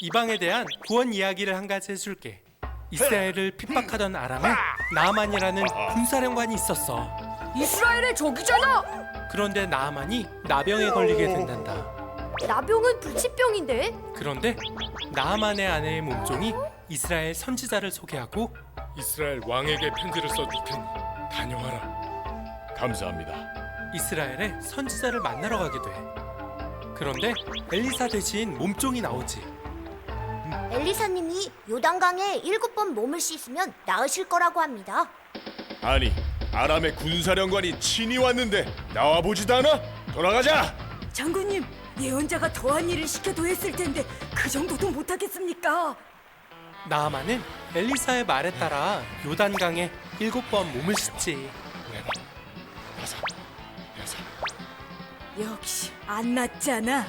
이방에 대한 구원 이야기를 한 가지 해줄게. 이스라엘을 핍박하던 아람에 나아만이라는 군사령관이 있었어. 이스라엘의 적이잖아. 그런데 나아만이 나병에 걸리게 된단다. 나병은 불치병인데. 그런데 나아만의 아내의 몸종이 이스라엘 선지자를 소개하고 이스라엘 왕에게 편지를 써줄 테니 다녀와라. 감사합니다. 이스라엘의 선지자를 만나러 가게 돼. 그런데 엘리사 대신 몸종이 나오지. 엘리사님이 요단강에 7번 몸을 씻으면 나으실 거라고 합니다. 아니, 아람의 군사령관이 친히 왔는데 나와보지도 않아? 돌아가자. 장군님, 예언자가 더한 일을 시켜도 했을 텐데 그 정도도 못하겠습니까? 나아만은 엘리사의 말에 따라 요단강에 7번 몸을 씻지. 역시 안 낫잖아.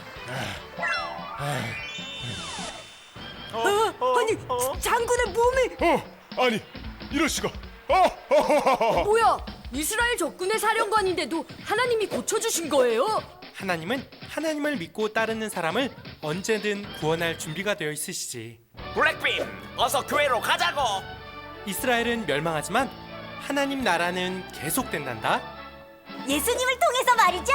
아니, 장군의 몸이 아니, 이럴 수가. 뭐야? 이스라엘 적군의 사령관인데도 하나님이 고쳐주신 거예요? 하나님은 하나님을 믿고 따르는 사람을 언제든 구원할 준비가 되어 있으시지. 블랙빔, 어서 교회로 가자고. 이스라엘은 멸망하지만 하나님 나라는 계속된단다. 예수님을 통해서 말이죠.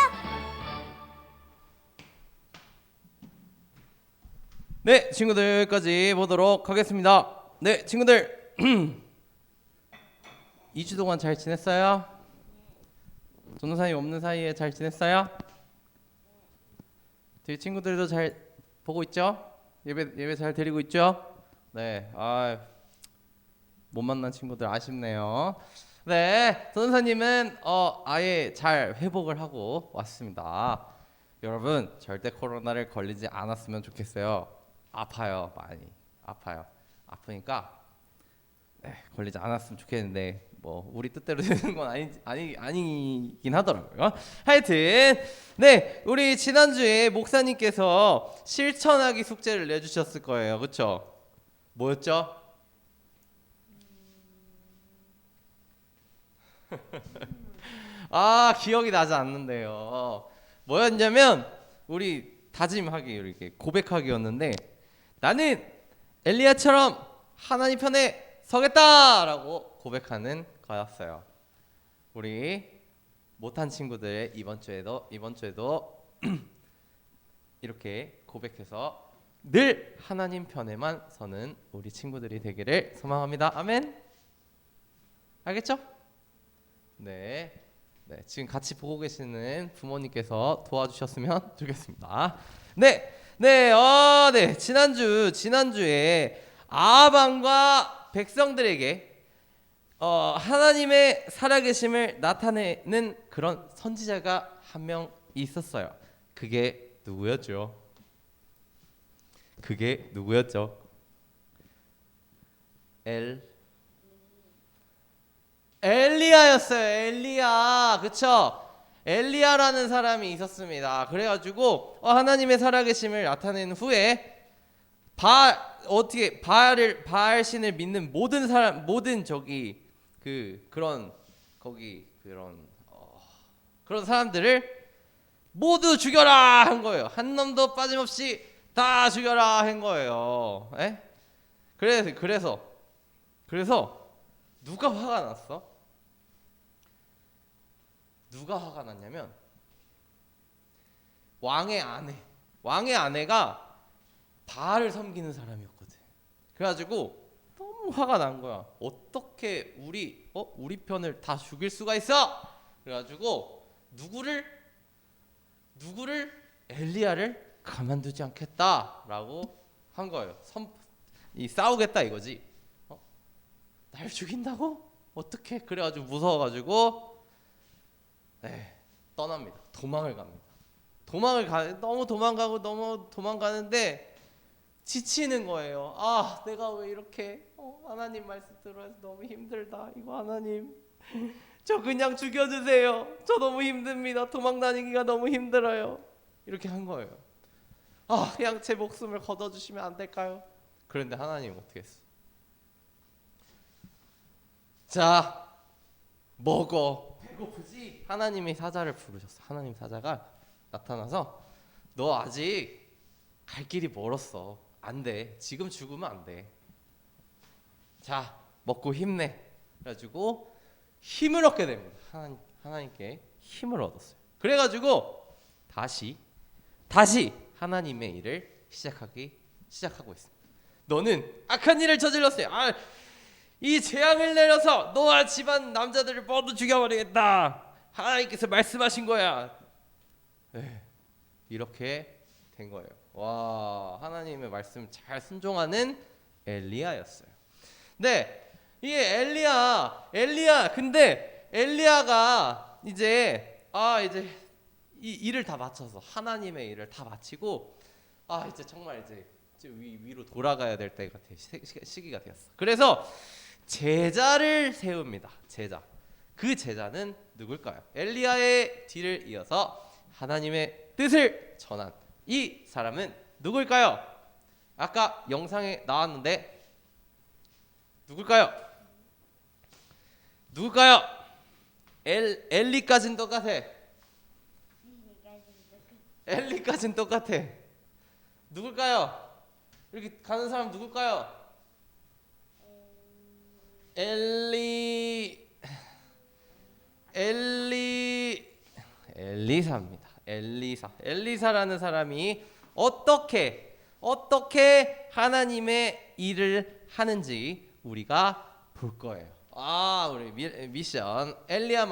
네, 친구들 여기까지 보도록 하겠습니다. 네, 친구들 2주 동안 잘 지냈어요? 전도사님 없는 사이에 잘 지냈어요? 저희 친구들도 잘 보고 있죠? 예배 잘 드리고 있죠? 네, 못 만난 친구들 아쉽네요. 네, 전도사님은 아예 잘 회복을 하고 왔습니다. 여러분 절대 코로나를 걸리지 않았으면 좋겠어요. 아파요, 많이 아파요. 아프니까 걸리지 않았으면 좋겠는데 뭐 우리 뜻대로 되는 건 아니긴 하더라고요. 하여튼 네, 우리 지난주에 목사님께서 실천하기 숙제를 내주셨을 거예요, 그렇죠? 뭐였죠? 기억이 나지 않는데요. 뭐였냐면 우리 다짐하기, 이렇게 고백하기였는데, 나는 엘리야처럼 하나님 편에 서겠다라고 고백하는 거였어요. 우리 못한 친구들 이번 주에도 이렇게 고백해서 늘 하나님 편에만 서는 우리 친구들이 되기를 소망합니다. 아멘. 알겠죠? 네, 지금 같이 보고 계시는 부모님께서 도와주셨으면 좋겠습니다. 지난주에 아방과 백성들에게 하나님의 살아계심을 나타내는 그런 선지자가 한 명 있었어요. 그게 누구였죠? 엘리야였어요. 엘리야, 그쵸? 엘리야라는 사람이 있었습니다. 그래가지고 하나님의 살아계심을 나타낸 후에 바알 신을 믿는 모든 사람, 그런 사람들을 모두 죽여라 한 거예요. 한 놈도 빠짐없이 다 죽여라 한 거예요. 그래서 누가 화가 났어? 누가 화가 났냐면 왕의 아내가 바알을 섬기는 사람이었거든. 그래가지고 너무 화가 난 거야. 어떻게 우리 편을 다 죽일 수가 있어? 그래가지고 누구를 엘리야를 가만두지 않겠다라고 한 거예요. 싸우겠다 이거지. 날 죽인다고? 어떻게? 그래가지고 무서워가지고 떠납니다. 도망을 갑니다. 너무 도망가는데 지치는 거예요. 내가 왜 이렇게 하나님 말씀 들어서 너무 힘들다. 이거 하나님, 저 그냥 죽여주세요. 저 너무 힘듭니다. 도망 다니기가 너무 힘들어요. 이렇게 한 거예요. 그냥 제 목숨을 거둬주시면 안 될까요? 그런데 하나님 어떻게 했어? 자, 먹어. 배고프지? 하나님이 사자를 부르셨어. 하나님 사자가 나타나서 너 아직 갈 길이 멀었어. 안 돼. 지금 죽으면 안 돼. 자, 먹고 힘내. 그래가지고 힘을 얻게 됩니다. 하나님께 힘을 얻었어요. 그래가지고 다시 하나님의 일을 시작하고 있습니다. 너는 악한 일을 저질렀어요. 이 재앙을 내려서 너와 집안 남자들을 모두 죽여버리겠다. 하나님께서 말씀하신 거야. 이렇게 된 거예요. 와, 하나님의 말씀 잘 순종하는 엘리야였어요. 네, 이게 엘리야. 근데 엘리야가 이제 이 일을 다 마쳐서 하나님의 일을 다 마치고 이제 정말 이제 위로 돌아가야 될 때가 시기가 되었어. 그래서 제자를 세웁니다. 제자. 그 제자는 누굴까요? 엘리야의 뒤를 이어서 하나님의 뜻을 전한 이 사람은 누굴까요? 아까 영상에 나왔는데 누굴까요? 엘리까진 똑같아. 엘리까진 똑같아. 누굴까요? 이렇게 가는 사람 누굴까요? 엘리사입니다. 엘리사라는 사람이 어떻게 하나님의 일을 하는지 우리가 볼 거예요. 우리 미션 엘리사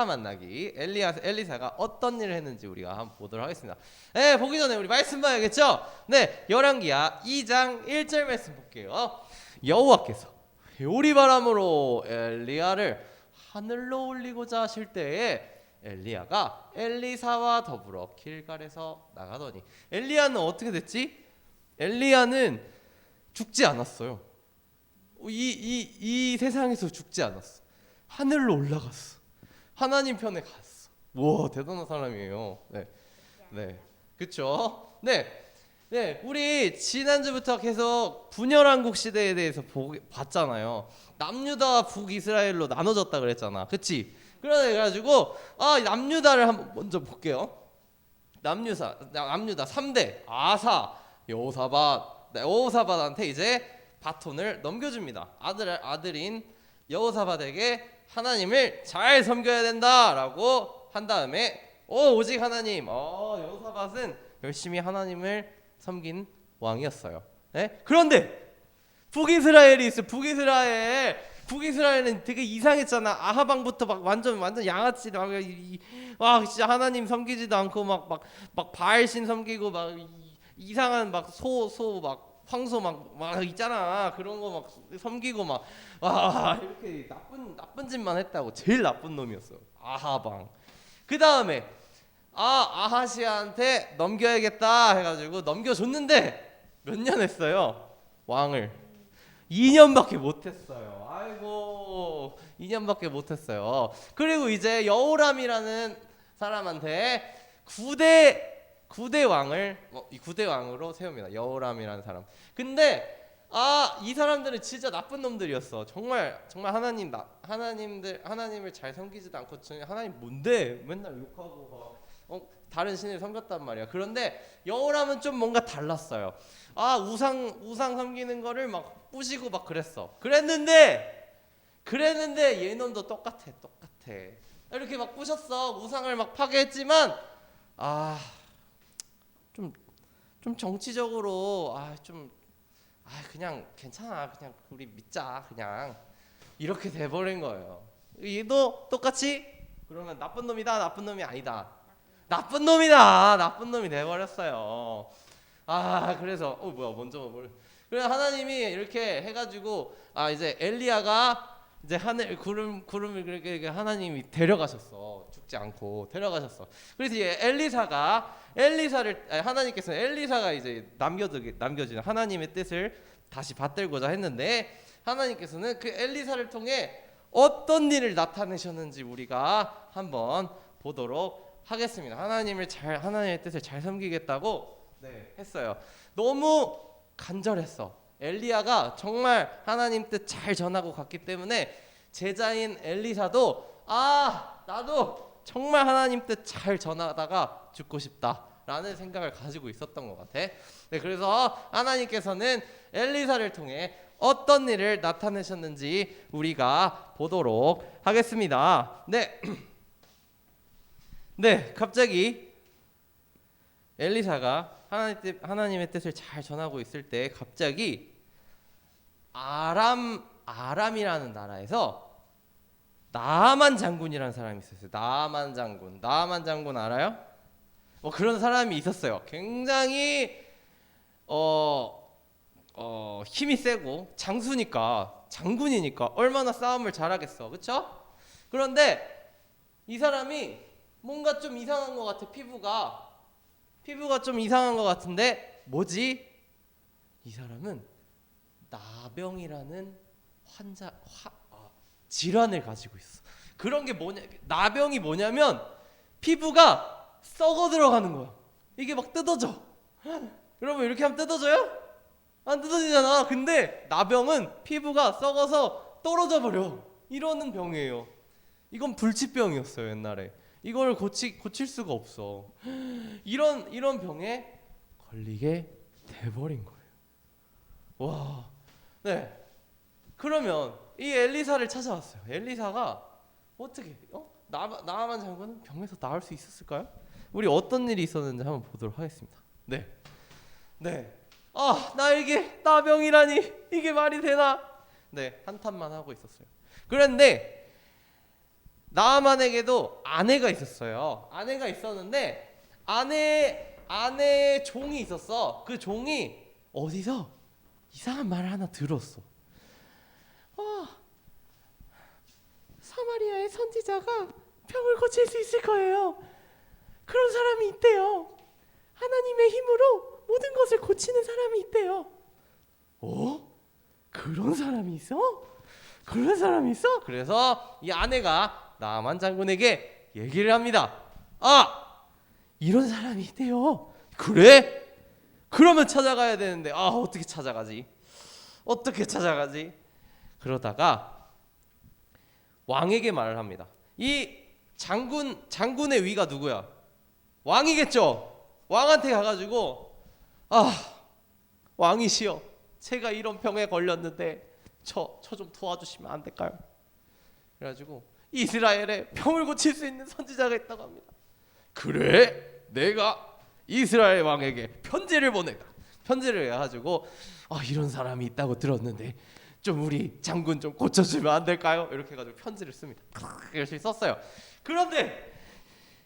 만나기. 엘리사가 어떤 일을 했는지 우리가 한번 보도록 하겠습니다. 네, 보기 전에 우리 말씀 봐야겠죠? 네, 열왕기야 2장 1절 말씀 볼게요. 여호와께서 회오리바람으로 엘리야를 하늘로 올리고자 하실 때에 엘리야가 엘리사와 더불어 길갈에서 나가더니 엘리야는 어떻게 됐지? 엘리야는 죽지 않았어요. 이 세상에서 죽지 않았어. 하늘로 올라갔어. 하나님 편에 갔어. 와, 대단한 사람이에요. 네, 그렇죠. 네, 우리 지난주부터 계속 분열왕국 시대에 대해서 봤잖아요. 남유다와 북이스라엘로 나눠졌다 그랬잖아. 그치? 그래가지고 남유다를 한번 먼저 볼게요. 남유다 3대 아사, 여호사밧한테 이제 바톤을 넘겨줍니다. 아들인 여호사밧에게 하나님을 잘 섬겨야 된다라고 한 다음에 오직 하나님. 여호사밧은 열심히 하나님을 섬긴 왕이었어요. 네? 그런데 북이스라엘이 있어. 북이스라엘은 되게 이상했잖아. 아하방부터 막 완전 양아치 막 진짜 하나님 섬기지도 않고 막 바알신 섬기고 막 이상한 막 소 막 황소 막 있잖아. 그런 거 막 섬기고 막 이렇게 나쁜 짓만 했다고. 제일 나쁜 놈이었어. 아하방. 그 다음에 아하시아한테 넘겨야겠다 해가지고 넘겨줬는데 몇 년 했어요? 왕을 2년밖에 못했어요. 아이고, 2년밖에 못했어요. 그리고 이제 여호람이라는 사람한테 9대 왕을 9대 왕으로 세웁니다. 여호람이라는 사람. 근데 이 사람들은 진짜 나쁜 놈들이었어. 정말 하나님을 잘 섬기지도 않고 하나님 뭔데 맨날 욕하고 다른 신을 섬겼단 말이야. 그런데 여호람은 좀 뭔가 달랐어요. 우상 섬기는 거를 막 부시고 막 그랬는데 얘놈도 똑같아. 이렇게 막 부셨어. 우상을 막 파괴했지만 좀 정치적으로 그냥 괜찮아. 그냥 우리 믿자. 그냥 이렇게 돼버린 거예요. 얘도 똑같이 그러면 나쁜 놈이다. 나쁜 놈이 아니다. 나쁜 놈이다. 나쁜 놈이 돼버렸어요. 그래서 그래서 하나님이 이렇게 해가지고 하나님이 데려가셨어. 죽지 않고 데려가셨어. 그래서 하나님께서는 엘리사가 이제 남겨진 하나님의 뜻을 다시 받들고자 했는데 하나님께서는 그 엘리사를 통해 어떤 일을 나타내셨는지 우리가 한번 보도록 하겠습니다. 하나님의 뜻을 잘 섬기겠다고 했어요. 너무 간절했어. 엘리야가 정말 하나님 뜻 잘 전하고 갔기 때문에 제자인 엘리사도 나도 정말 하나님 뜻 잘 전하다가 죽고 싶다 라는 생각을 가지고 있었던 것 같아. 네, 그래서 하나님께서는 엘리사를 통해 어떤 일을 나타내셨는지 우리가 보도록 하겠습니다. 네. 네, 갑자기 엘리사가 하나님의 뜻을 잘 전하고 있을 때 갑자기 아람이라는 나라에서 나만 장군이라는 사람이 있었어요. 나만 장군 알아요? 그런 사람이 있었어요. 굉장히 힘이 세고 장군이니까 얼마나 싸움을 잘하겠어, 그렇죠? 그런데 이 사람이 뭔가 좀 이상한 것 같아. 피부가 좀 이상한 것 같은데 뭐지? 이 사람은 나병이라는 질환을 가지고 있어. 그런 게 뭐냐? 나병이 뭐냐면 피부가 썩어 들어가는 거야. 이게 막 뜯어져. 여러분 이렇게 하면 뜯어져요? 안 뜯어지잖아. 근데 나병은 피부가 썩어서 떨어져 버려. 이러는 병이에요. 이건 불치병이었어요 옛날에. 이걸 고칠 수가 없어. 이런 병에 걸리게 돼버린 거예요. 와, 네. 그러면 이 엘리사를 찾아왔어요. 엘리사가 어떻게 나만 장군은 병에서 나을 수 있었을까요? 우리 어떤 일이 있었는지 한번 보도록 하겠습니다. 네. 나에게 나병이라니 이게 말이 되나? 네, 한탄만 하고 있었어요. 그런데 나아만에게도 아내가 있었어요. 아내가 있었는데 아내 종이 있었어. 그 종이 어디서 이상한 말을 하나 들었어. 사마리아의 선지자가 병을 고칠 수 있을 거예요. 그런 사람이 있대요. 하나님의 힘으로 모든 것을 고치는 사람이 있대요. 그런 사람이 있어? 그래서 이 아내가 나만 장군에게 얘기를 합니다. 이런 사람이 있대요. 그래? 그러면 찾아가야 되는데 어떻게 찾아가지? 그러다가 왕에게 말을 합니다. 이 장군의 위가 누구야? 왕이겠죠. 왕한테 가가지고 왕이시여, 제가 이런 병에 걸렸는데 저 좀 도와주시면 안 될까요? 그래가지고 이스라엘에 병을 고칠 수 있는 선지자가 있다고 합니다. 그래? 내가 이스라엘 왕에게 편지를 보내가. 편지를 해가지고 이런 사람이 있다고 들었는데 좀 우리 장군 좀 고쳐주면 안 될까요? 이렇게 해가지고 편지를 씁니다. 열심히 썼어요. 그런데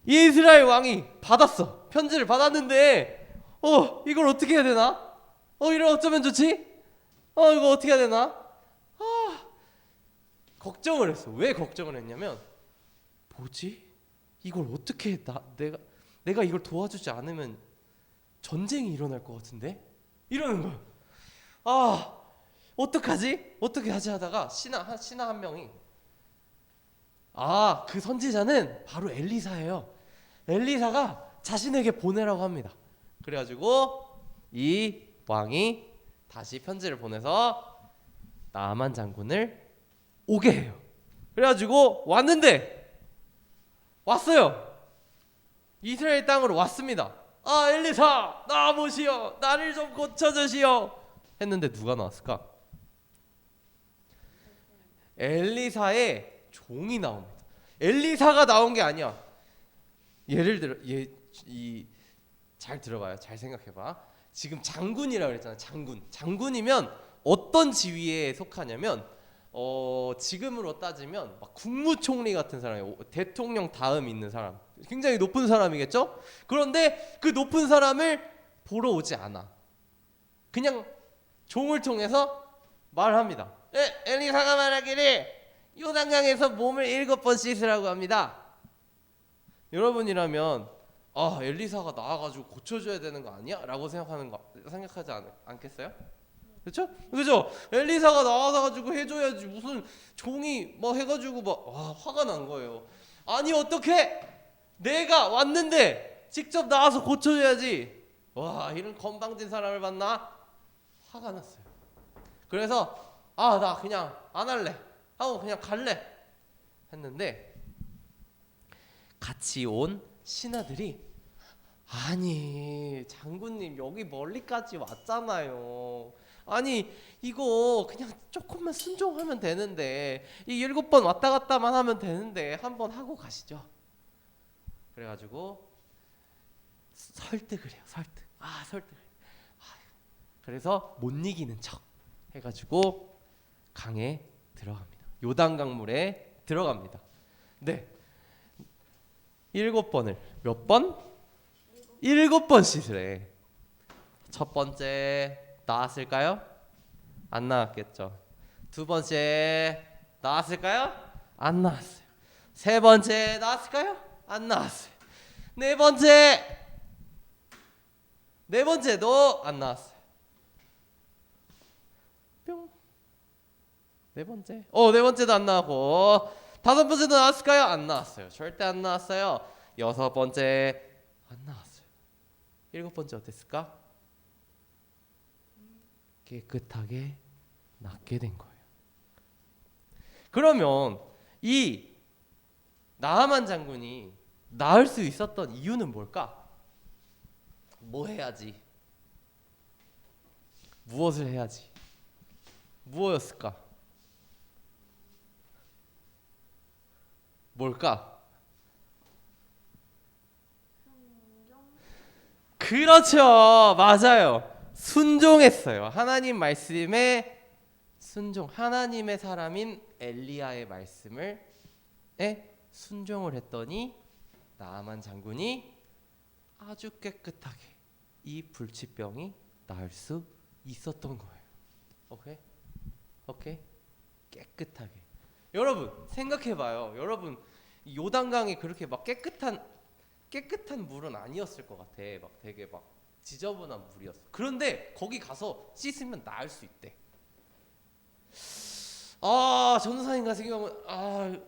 이스라엘 왕이 받았어. 편지를 받았는데 이걸 어떻게 해야 되나? 이걸 어쩌면 좋지? 이거 어떻게 해야 되나? 걱정을 했어. 왜 걱정을 했냐면 뭐지? 이걸 어떻게 내가 이걸 도와주지 않으면 전쟁이 일어날 것 같은데? 이러는 거야. 어떡하지 하다가 신하 한 명이 그 선지자는 바로 엘리사예요. 엘리사가 자신에게 보내라고 합니다. 그래가지고 이 왕이 다시 편지를 보내서 나만 장군을 오게 해요. 그래가지고 왔어요. 이스라엘 땅으로 왔습니다. 엘리사, 나와보시오. 나를 좀 고쳐주시오. 했는데 누가 나왔을까? 엘리사의 종이 나옵니다. 엘리사가 나온 게 아니야. 예를 들어 잘 들어봐요. 잘 생각해봐. 지금 장군이라고 그랬잖아. 장군이면 어떤 지위에 속하냐면 지금으로 따지면 막 국무총리 같은 사람이에요. 대통령 다음 있는 사람. 굉장히 높은 사람이겠죠? 그런데 그 높은 사람을 보러 오지 않아. 그냥 종을 통해서 말합니다. 엘리사가 말하기를 요단강에서 몸을 7번 씻으라고 합니다. 여러분이라면 엘리사가 나와가지고 고쳐줘야 되는 거 아니야? 라고 생각하지 않겠어요? 그렇죠? 엘리사가 나와가지고 해줘야지. 무슨 종이 뭐 해가지고 화가 난 거예요. 아니 어떻게 내가 왔는데 직접 나와서 고쳐줘야지. 이런 건방진 사람을 봤나? 화가 났어요. 그래서 나 그냥 안 할래 하고 그냥 갈래 했는데 같이 온 신하들이 아니 장군님 여기 멀리까지 왔잖아요. 아니 이거 그냥 조금만 순종하면 되는데 이 7번 왔다 갔다만 하면 되는데 한번 하고 가시죠. 그래가지고 설득을 해요. 설득. 그래서 못 이기는 척 해가지고 강에 들어갑니다. 요단강물에 들어갑니다. 네, 7번을 몇 번? 7번 씻으래. 첫 번째 나왔을까요? 안 나왔겠죠. 두 번째 나왔을까요? 안 나왔어요. 세 번째 나왔을까요? 안 나왔어요. 네 번째도 안 나왔어요. 뿅. 네 번째도 안 나오고 다섯 번째도 나왔을까요? 안 나왔어요. 절대 안 나왔어요. 여섯 번째 안 나왔어요. 7번째 어땠을까? 깨끗하게 낫게 된 거예요. 그러면 이 나아만 장군이 나을 수 있었던 이유는 뭘까? 뭐 해야지? 무엇을 해야지? 무엇이었을까? 뭘까? 그렇죠. 맞아요. 순종했어요. 하나님 말씀에 순종. 하나님의 사람인 엘리야의 말씀을 순종을 했더니 나아만 장군이 아주 깨끗하게 이 불치병이 나을 수 있었던 거예요. 오케이? 깨끗하게. 여러분 생각해봐요. 여러분 요단강이 그렇게 막 깨끗한 물은 아니었을 것 같아. 막 되게 막 지저분한 물이었어. 그런데 거기 가서 씻으면 나을 수 있대. 전도사님 같은 경우는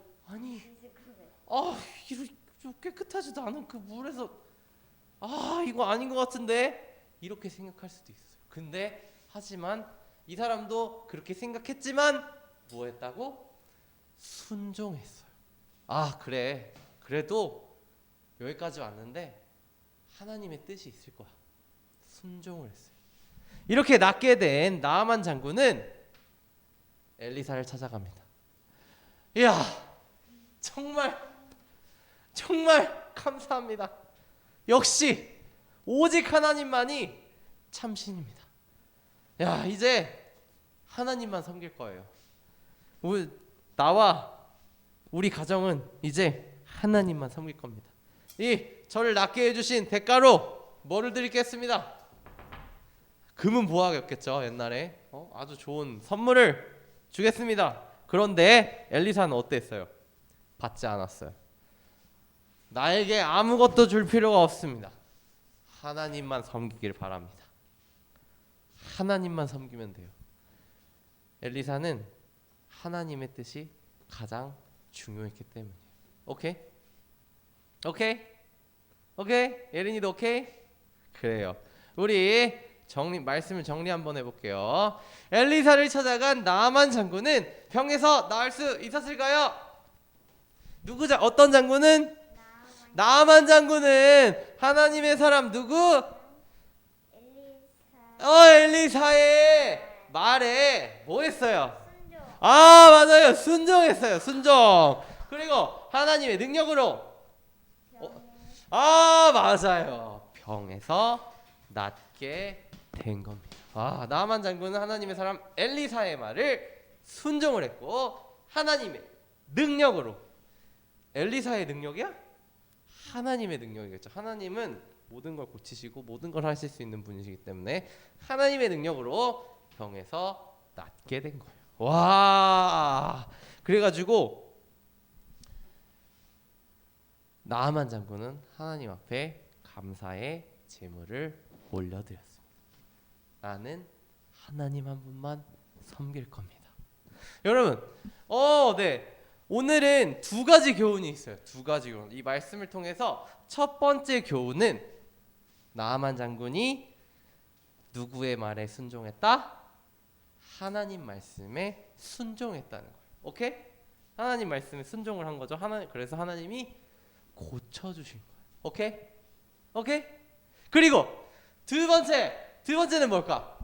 이렇게 깨끗하지도 않은 그 물에서 이거 아닌 것 같은데 이렇게 생각할 수도 있어요. 근데 하지만 이 사람도 그렇게 생각했지만 뭐 했다고? 순종했어요. 그래. 그래도 여기까지 왔는데 하나님의 뜻이 있을 거야. 순종을 했어요. 이렇게 낫게 된 나아만 장군은 엘리사를 찾아갑니다. 이야, 정말 감사합니다. 역시 오직 하나님만이 참신입니다. 야, 이제 하나님만 섬길 거예요. 나와 우리 가정은 이제 하나님만 섬길 겁니다. 이 저를 낫게 해주신 대가로 뭐를 드리겠습니다. 금은 보화였겠죠. 옛날에 아주 좋은 선물을 주겠습니다. 그런데 엘리사는 어땠어요? 받지 않았어요. 나에게 아무것도 줄 필요가 없습니다. 하나님만 섬기길 바랍니다. 하나님만 섬기면 돼요. 엘리사는 하나님의 뜻이 가장 중요했기 때문이에요. 오케이? 예린이도 오케이? 그래요. 우리 말씀을 정리 한번 해볼게요. 엘리사를 찾아간 나아만 장군은 병에서 나을 수 있었을까요? 어떤 장군은? 나아만 장군은 하나님의 사람 누구? 엘리사의 말에 뭐 했어요? 맞아요. 순종했어요. 순종. 그리고 하나님의 능력으로 맞아요. 병에서 낫게 된 겁니다. 나아만 장군은 하나님의 사람 엘리사의 말을 순종을 했고 하나님의 능력으로. 엘리사의 능력이야? 하나님의 능력이겠죠. 하나님은 모든 걸 고치시고 모든 걸 하실 수 있는 분이시기 때문에 하나님의 능력으로 병에서 낫게 된 거예요. 그래가지고 나아만 장군은 하나님 앞에 감사의 제물을 올려드렸습니다. 나는 하나님 한 분만 섬길 겁니다. 여러분, 네. 오늘은 두 가지 교훈이 있어요. 두 가지 교훈. 이 말씀을 통해서 첫 번째 교훈은 나아만 장군이 누구의 말에 순종했다? 하나님 말씀에 순종했다는 거예요. 오케이? 하나님 말씀에 순종을 한 거죠. 그래서 하나님이 고쳐주신 거예요. 오케이? 그리고 두 번째는 뭘까?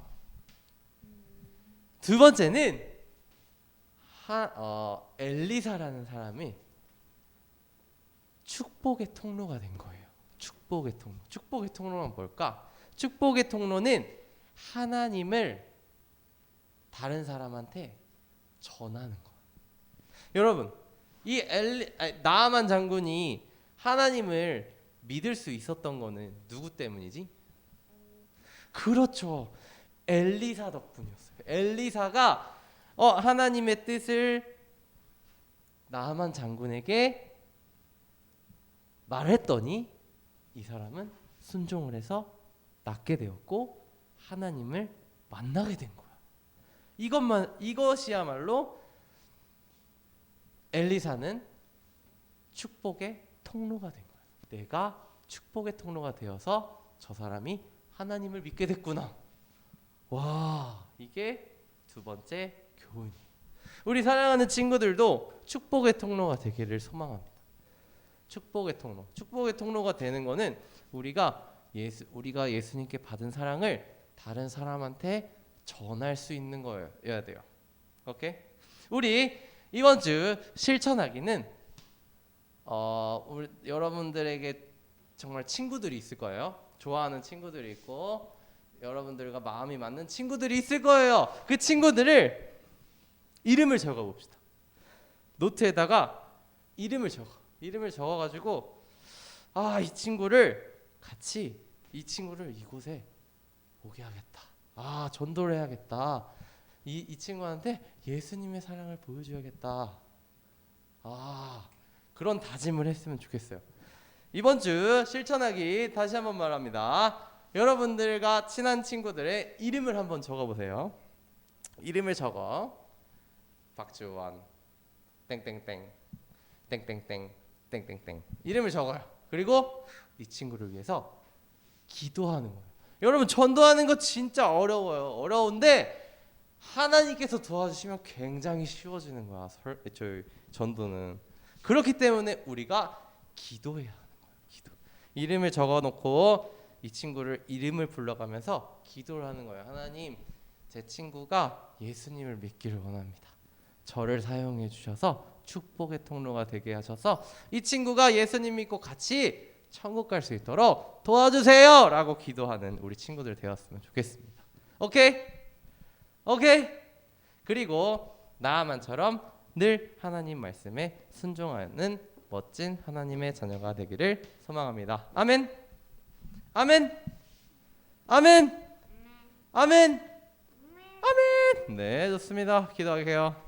두 번째는 엘리사라는 사람이 축복의 통로가 된 거예요. 축복의 통로. 축복의 통로는 뭘까? 축복의 통로는 하나님을 다른 사람한테 전하는 거야. 여러분, 이 나아만 장군이 하나님을 믿을 수 있었던 거는 누구 때문이지? 그렇죠. 엘리사 덕분이었어요. 엘리사가 하나님의 뜻을 나아만 장군에게 말했더니 이 사람은 순종을 해서 낫게 되었고 하나님을 만나게 된 거야. 이것이야말로 엘리사는 축복의 통로가 된 거야. 내가 축복의 통로가 되어서 저 사람이 하나님을 믿게 됐구나. 와, 이게 두 번째 교훈이에요. 우리 사랑하는 친구들도 축복의 통로가 되기를 소망합니다. 축복의 통로. 축복의 통로가 되는 거는 우리가 예수님께 받은 사랑을 다른 사람한테 전할 수 있는 거여야 돼요. 오케이? 우리 이번 주 실천하기는 우리 여러분들에게 정말 친구들이 있을 거예요. 좋아하는 친구들이 있고 여러분들과 마음이 맞는 친구들이 있을 거예요. 그 친구들을 이름을 적어 봅시다. 노트에다가 이름을 적어가지고 이 친구를 이곳에 오게 하겠다. 전도를 해야겠다. 이 친구한테 예수님의 사랑을 보여줘야겠다. 그런 다짐을 했으면 좋겠어요. 이번 주 실천하기 다시 한번 말합니다. 여러분들과 친한 친구들의 이름을 한번 적어보세요. 이름을 적어. 박주원 땡땡땡 땡땡땡 땡땡땡 이름을 적어요. 그리고 이 친구를 위해서 기도하는 거예요. 여러분, 전도하는 거 진짜 어려워요. 어려운데 하나님께서 도와주시면 굉장히 쉬워지는 거야. 전도는. 그렇기 때문에 우리가 기도해야 하는 거예요. 기도. 이름을 적어놓고 이 친구를 이름을 불러가면서 기도를 하는 거예요. 하나님, 제 친구가 예수님을 믿기를 원합니다. 저를 사용해 주셔서 축복의 통로가 되게 하셔서 이 친구가 예수님 믿고 같이 천국 갈 수 있도록 도와주세요 라고 기도하는 우리 친구들 되었으면 좋겠습니다. 오케이? 그리고 나아만처럼 늘 하나님 말씀에 순종하는 멋진 하나님의 자녀가 되기를 소망합니다. 아멘. 네, 좋습니다. 기도할게요.